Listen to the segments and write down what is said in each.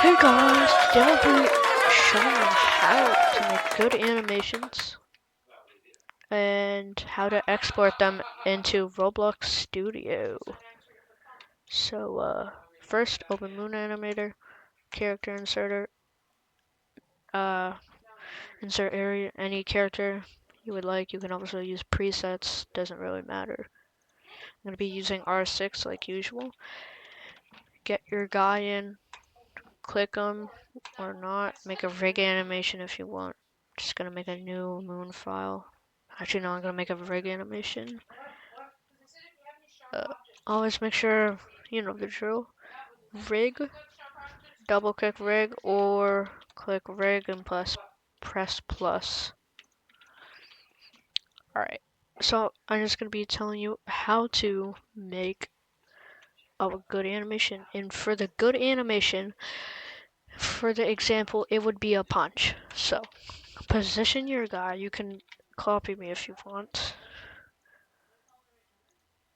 Hey guys, today I'll be showing you how to make good animations and how to export them into Roblox Studio. So, first open Moon Animator, character inserter, uh, insert area, any character you would like. You can also use presets, doesn't really matter. I'm going to be using R6 like usual. Get your guy in, click him or not, make a rig animation if you want. Just gonna make a new moon file. Actually, no, I'm gonna make a rig animation. Always make sure you know the drill. Rig, double click rig, or click rig and press plus. Alright, so I'm just gonna be telling you how to make a good animation. And for the good animation, for the example, it would be a punch. So, position your guy. You can copy me if you want.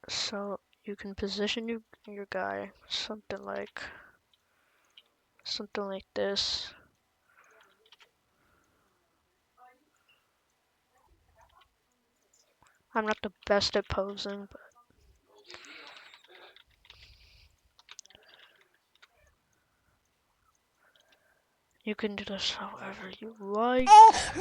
So you can position your guy something like this. I'm not the best at posing, but you can do this however you like. Okay,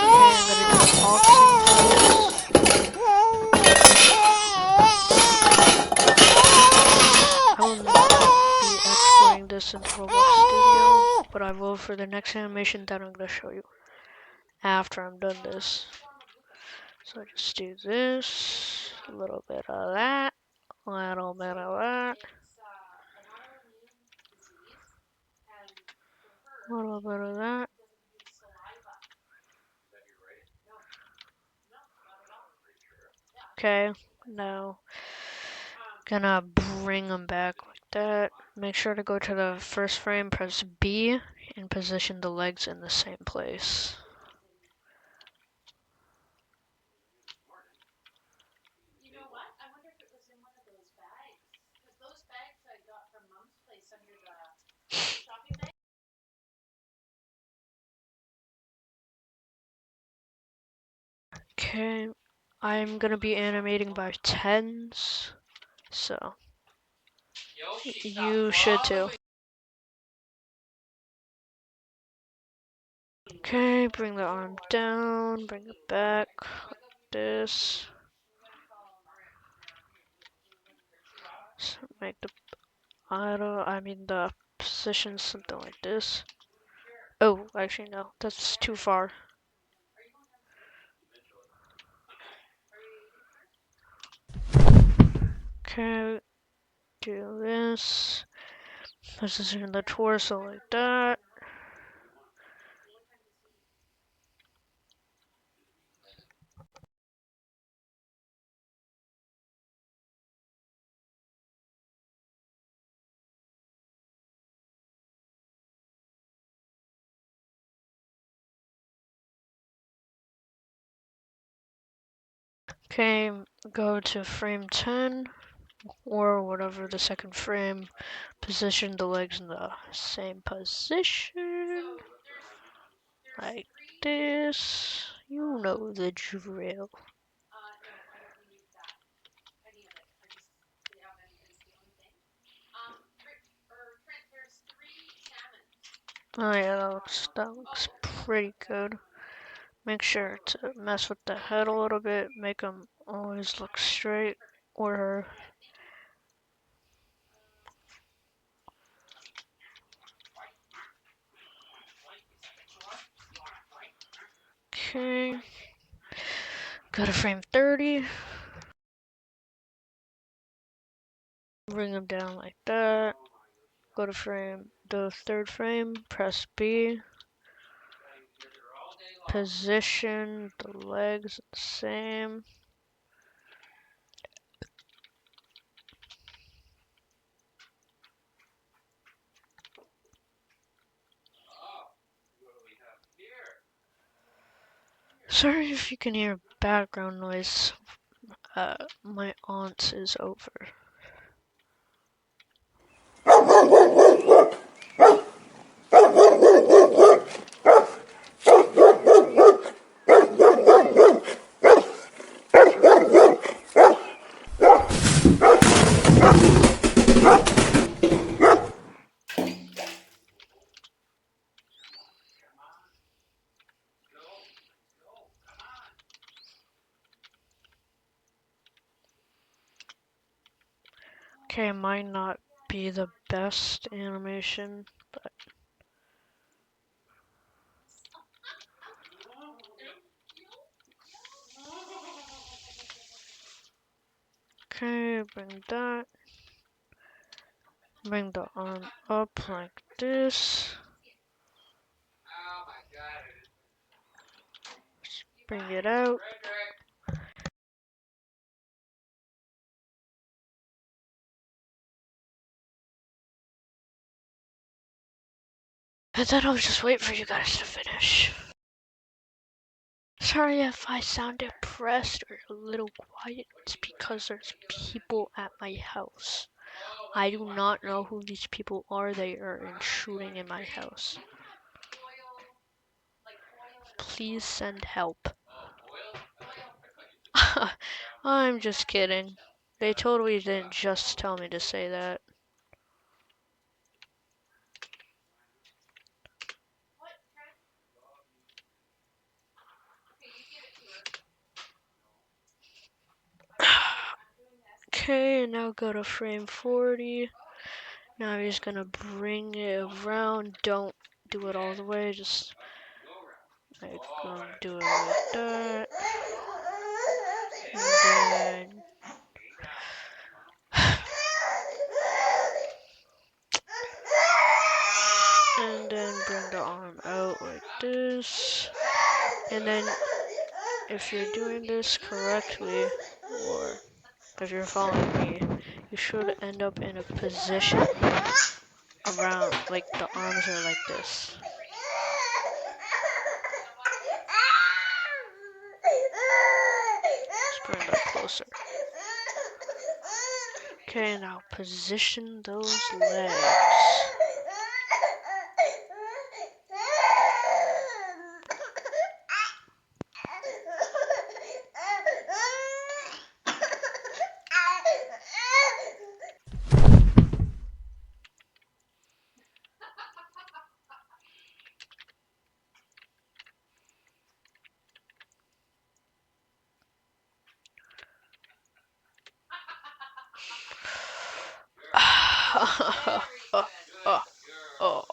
I'm gonna do unboxing pose. I will not be exporting this into Roblox Studio, but I will for the next animation that I'm gonna show you after I'm done this. So I just do this, a little bit of that, a little bit of that, a little bit of that. Okay, now gonna bring them back like that. Make sure to go to the first frame, press B, and position the legs in the same place. Okay, I'm gonna be animating by tens, so you should too. Okay, bring the arm down, bring it back, like this. So make the the position something like this. Oh, actually no, that's too far. Okay, do this. Position the torso like that. Okay, go to frame 10 or whatever the second frame. Position the legs in the same position. Like this. You know the drill. Oh yeah, that looks pretty good. Make sure to mess with the head a little bit. Make them always look straight or okay. Go to frame 30. Bring them down like that. Go to the third frame, press B. Position the legs the same. Sorry if you can hear background noise. My aunt is over. Okay, it might not be the best animation, but okay, bring that. Bring the arm up like this. Bring it out. And then I'll just wait for you guys to finish. Sorry if I sound depressed or a little quiet. It's because there's people at my house. I do not know who these people are. They are intruding in my house. Please send help. I'm just kidding. They totally didn't just tell me to say that. Okay, now go to frame 40. Now he's gonna bring it around. Don't do it all the way, just like do it like that. And then bring the arm out like this. And then if you're doing this correctly, or if you're following me, you should end up in a position around, like the arms are like this. Let's bring that closer. Okay, now position those legs. Oh.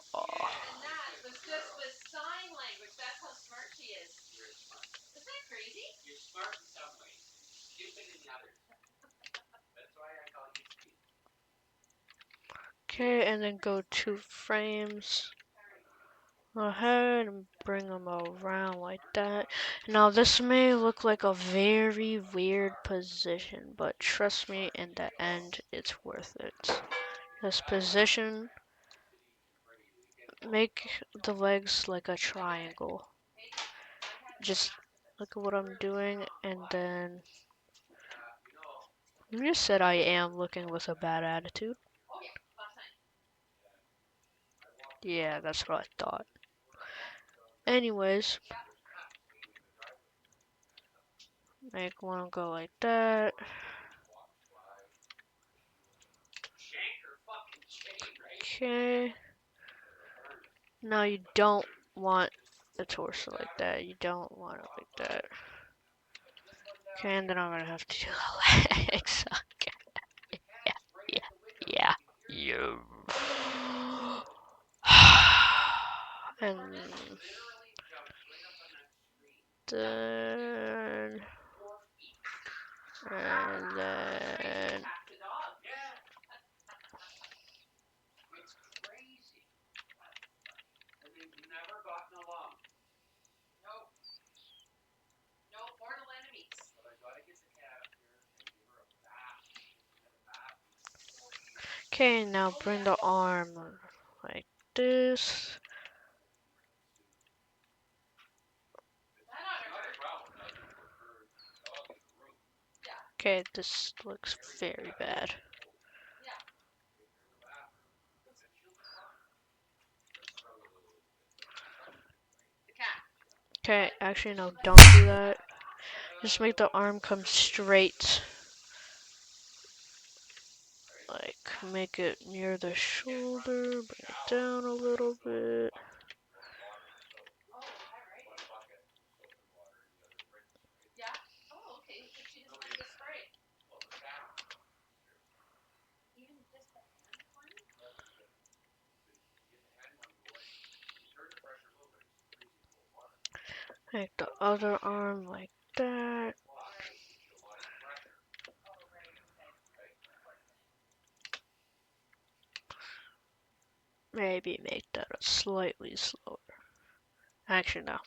Okay, and then go 2 frames ahead and bring them around like that. Now this may look like a very weird position, but trust me, in the end, it's worth it. This position, make the legs like a triangle. Just look at what I'm doing, and then you just said I am looking with a bad attitude. Yeah, that's what I thought. Anyways, make one go like that. Okay. Now you don't want the torso like that. You don't want it like that. Okay, and then I'm gonna have to do the legs. Okay. Yeah. You. And then. And then. Okay, now bring the arm like this. Okay, this looks very bad. Okay, actually no, don't do that. Just make the arm come straight. Like, make it near the shoulder, bring it down a little bit. Make the other arm like that. Maybe make that a slightly slower. Actually, no.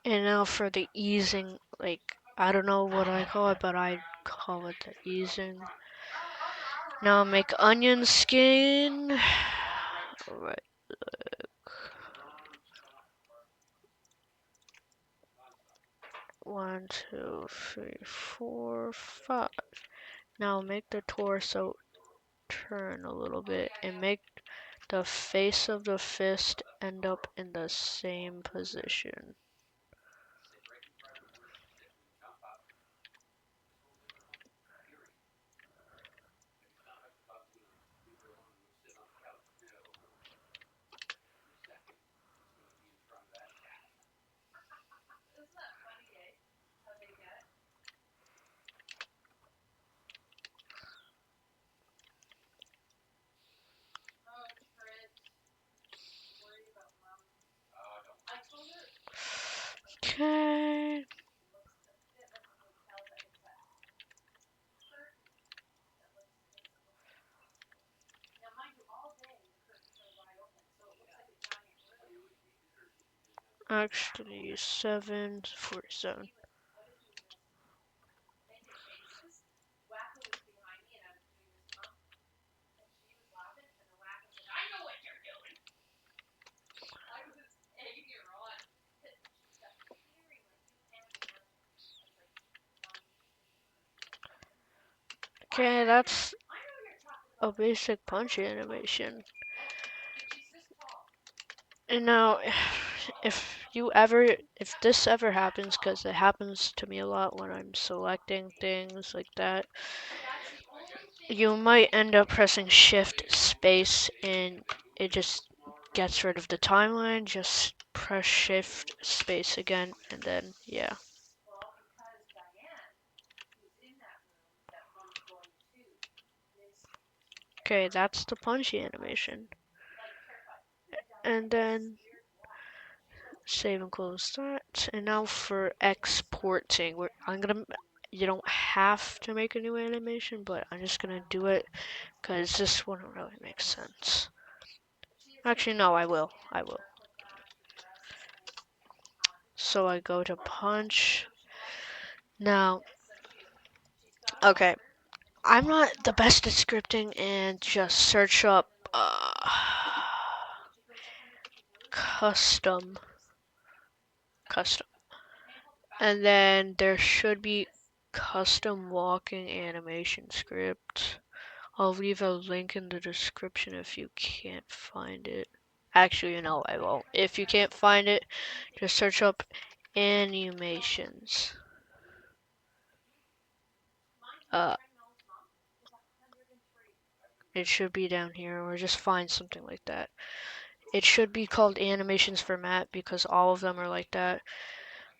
And now for the easing, like, I don't know what I call it, but I call it the easing. Now make onion skin. Right. One, two, three, four, five. Now make the torso turn a little bit and make the face of the fist end up in the same position. Okay. Actually, 747. Okay, that's a basic punch animation. And now, if this ever happens, because it happens to me a lot when I'm selecting things like that, you might end up pressing Shift Space and it just gets rid of the timeline. Just press Shift Space again, and then, yeah. Okay, that's the punch animation. And then save and close that. And now for exporting, you don't have to make a new animation, but I'm just gonna do it because this wouldn't really make sense. Actually, no, I will. So I go to punch. Now, okay, I'm not the best at scripting, and just search up custom, custom. And then there should be custom walking animation script. I'll leave a link in the description if you can't find it. Actually, no, I won't. If you can't find it, just search up animations. It should be down here, or just find something like that. It should be called animations for Matt because all of them are like that.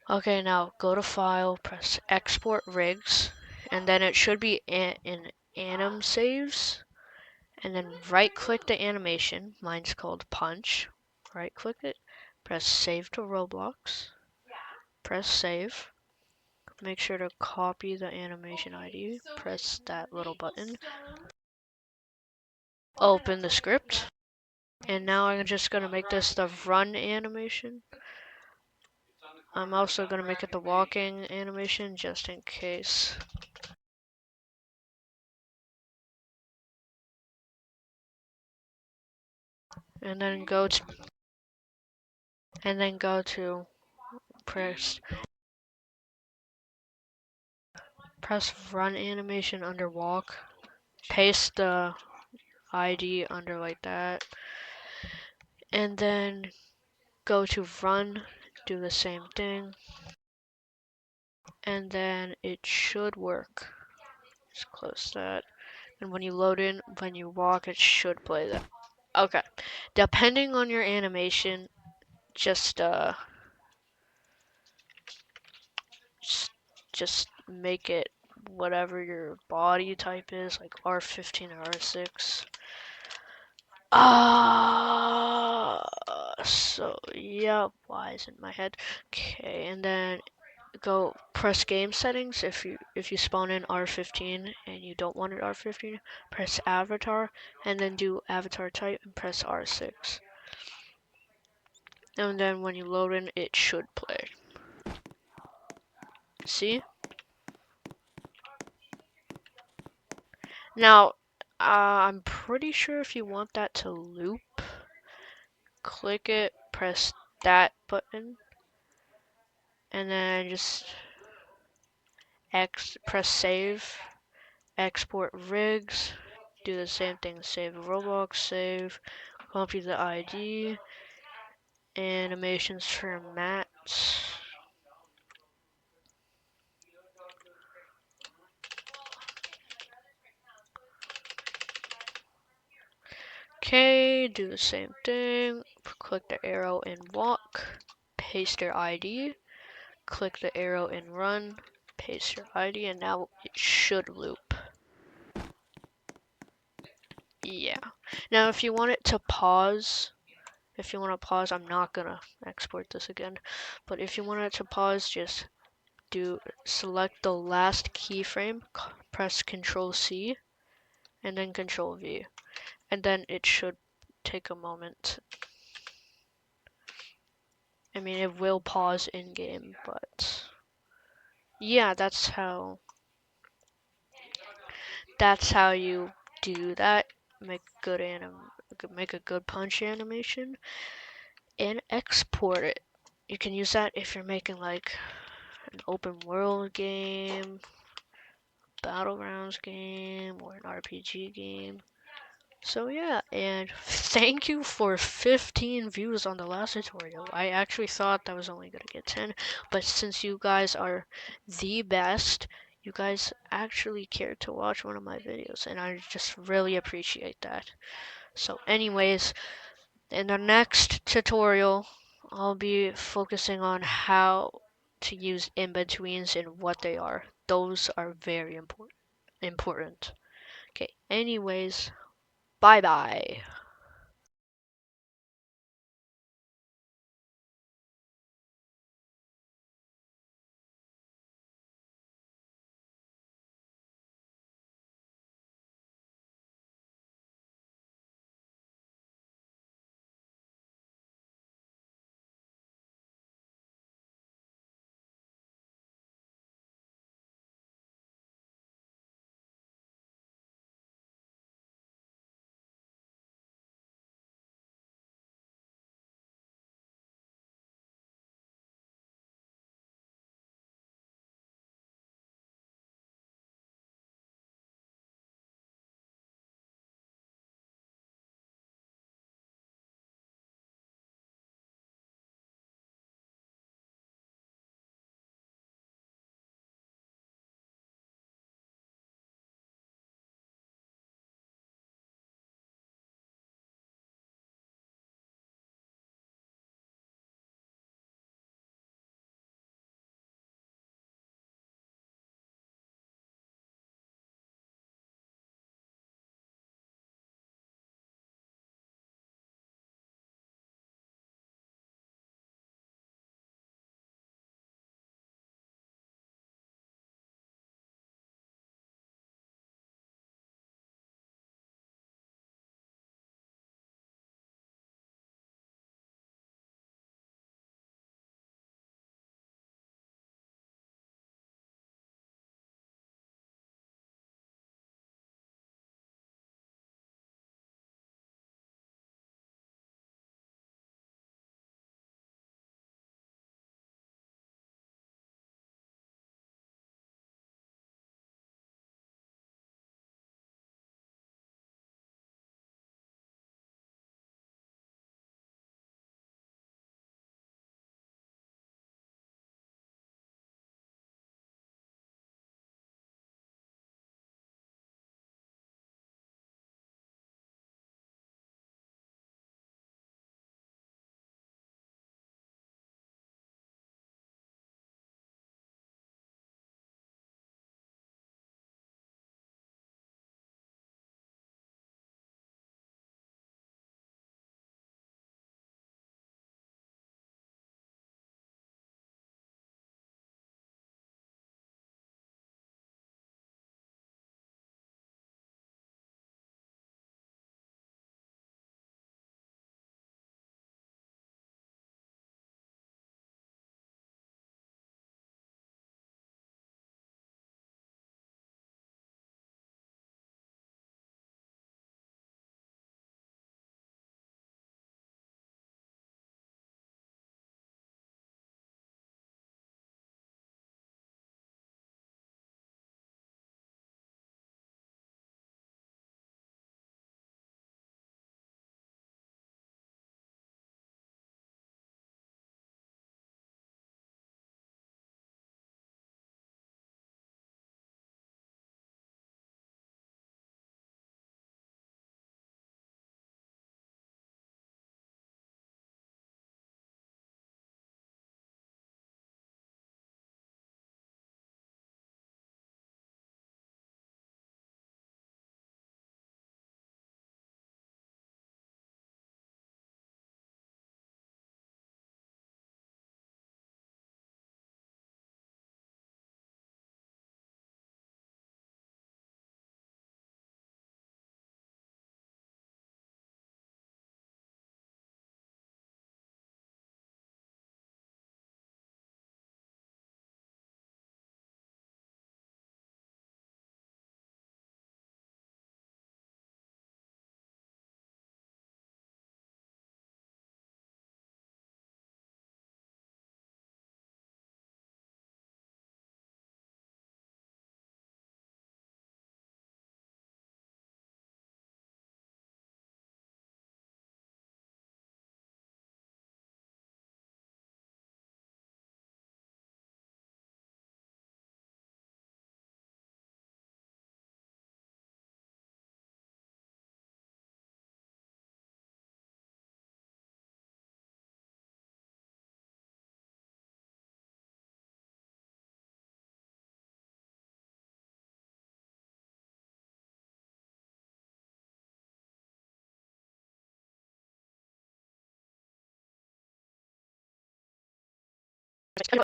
Okay, now go to File, press Export Rigs, and then it should be in Anim Saves, and then right-click the animation. Mine's called Punch. Right-click it, press Save to Roblox, press Save. Make sure to copy the animation ID. Press that little button. Open the script. And now I'm just going to make this the run animation. I'm also going to make it the walking animation just in case. and then go to press run animation under walk. Paste the ID under like that, and then go to run, do the same thing, and then it should work. Just close that, and when you load in, when you walk, it should play that. Okay, depending on your animation, just just make it whatever your body type is, like R15 or R6. So yeah, why is in my head? Okay, and then go press game settings. If you spawn in R15 and you don't want it R15, press avatar and then do avatar type and press R6. And then when you load in, it should play. See? Now, I'm pretty sure if you want that to loop, click it, press that button, and then just press save, export rigs, do the same thing, save Roblox, save, copy the ID, animations for mats. Okay, do the same thing, click the arrow and walk, paste your ID, click the arrow and run, paste your ID, and now it should loop. Yeah. Now if you want it to pause, I'm not gonna export this again, but if you want it to pause, just select the last keyframe, press Control C, and then Control V, and then it should take a moment. I mean, it will pause in game, but yeah, that's how you do that. Make make a good punch animation and export it. You can use that if you're making like an open world game, battlegrounds game, or an RPG game. So yeah, and thank you for 15 views on the last tutorial. I actually thought that was only gonna get 10, but since you guys are the best, you guys actually cared to watch one of my videos, and I just really appreciate that. So anyways, in the next tutorial, I'll be focusing on how to use in-betweens and what they are. Those are very important. Okay, anyways, bye bye.